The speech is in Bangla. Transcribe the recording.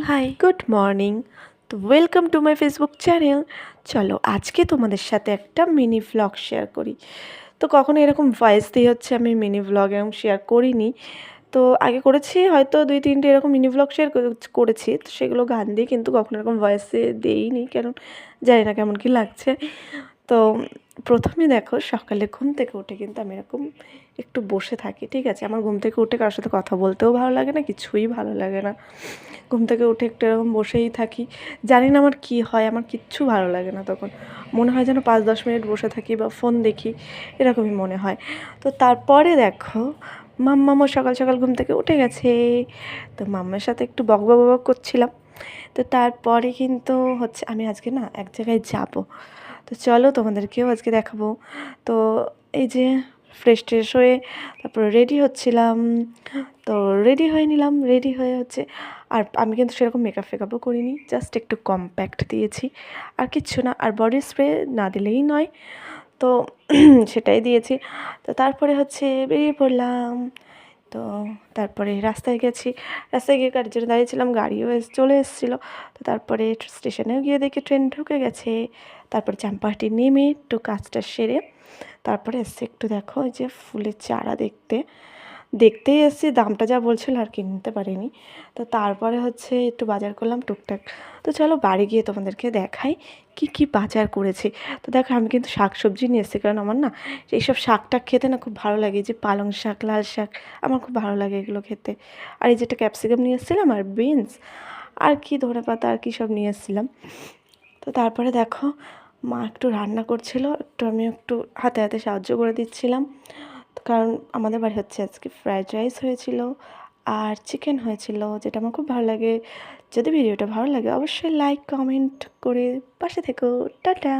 High, good morning. তো welcome to my Facebook channel. চলো আজকে তোমাদের সাথে একটা মিনি ভ্লগ শেয়ার করি। তো কখনো এরকম ভয়েস দিয়ে হচ্ছে আমি মিনি ভ্লগ এরকম শেয়ার করিনি। তো আগে করেছি হয়তো 2-3টে এরকম মিনি ভ্লগ শেয়ার করেছি, তো সেগুলো গান দিয়ে, কিন্তু কখনো এরকম ভয়েসে দিইনি, কারণ জানি না কেমন কী লাগছে। তো প্রথমে দেখো, সকালে ঘুম থেকে উঠে কিন্তু আমি এরকম একটু বসে থাকি, ঠিক আছে? আমার ঘুম থেকে উঠে কারোর সাথে কথা বলতেও ভালো লাগে না, কিছুই ভালো লাগে না। ঘুম থেকে উঠে একটু এরকম বসেই থাকি। জানি না আমার কী হয়, আমার কিচ্ছু ভালো লাগে না তখন। মনে হয় যেন 5-10 মিনিট বসে থাকি বা ফোন দেখি, এরকমই মনে হয়। তো তারপরে দেখো, মাম্মামও সকাল সকাল ঘুম থেকে উঠে গেছে। তো মাম্মার সাথে একটু বকবক বক করছিলাম। তো তারপরে কিন্তু হচ্ছে আমি আজকে না এক জায়গায় যাব। তো চলো তোমাদেরকেও আজকে দেখাবো। তো এই যে ফ্রেশ হয়ে তারপরে রেডি হচ্ছিলাম। তো রেডি হয়ে নিলাম, রেডি হয়ে হচ্ছে, আর আমি কিন্তু সেরকম মেকআপ ফেকআপও করিনি, জাস্ট একটু কম্প্যাক্ট দিয়েছি, আর কিচ্ছু না। আর বডি স্প্রে না দিলেই নয়, তো সেটাই দিয়েছি। তো তারপরে হচ্ছে বেরিয়ে পড়লাম। তো তারপরে রাস্তায় গেছি, রাস্তায় গিয়ে গাড়ির জন্য দাঁড়িয়েছিলাম, গাড়িও চলে এসেছিলো। তো তারপরে স্টেশনেও গিয়ে দেখি ট্রেন ঢুকে গেছে। তারপরে চাম্পাহাটি নেমে একটু কাজটা সেরে তারপরে এসছে একটু, দেখো ওই যে ফুলের চারা দেখতেই এসেছি, দামটা যা বলছিল আর কিনতে পারিনি। তো তারপরে হচ্ছে একটু বাজার করলাম টুকটাক। তো চলো বাড়ি গিয়ে তোমাদেরকে দেখাই কি কি বাজার করেছি। তো দেখো, আমি কিন্তু শাক সবজি নিয়ে এসেছি, কারণ আমার না এইসব শাক টাক খেতে না খুব ভালো লাগে। যে পালং শাক, লাল শাক, আমার খুব ভালো লাগে এগুলো খেতে। আর এই যেটা ক্যাপসিকাম নিয়ে এসেছিলাম, আর বিনস, আর কি ধনেপাতা, আর কি সব নিয়ে এসেছিলাম। তো তারপরে দেখো, মা একটু রান্না করছিল, আমি একটু হাতে হাতে সাহায্য করে দিচ্ছিলাম। কারণ আমাদের বাড়ি হচ্ছে আজকে ফ্রায়েড রাইস হয়েছিল আর চিকেন হয়েছিল, যেটা আমার খুব ভালো লাগে। যদি ভিডিওটা ভালো লাগে অবশ্যই লাইক কমেন্ট করে পাশে থেকো। টাটা।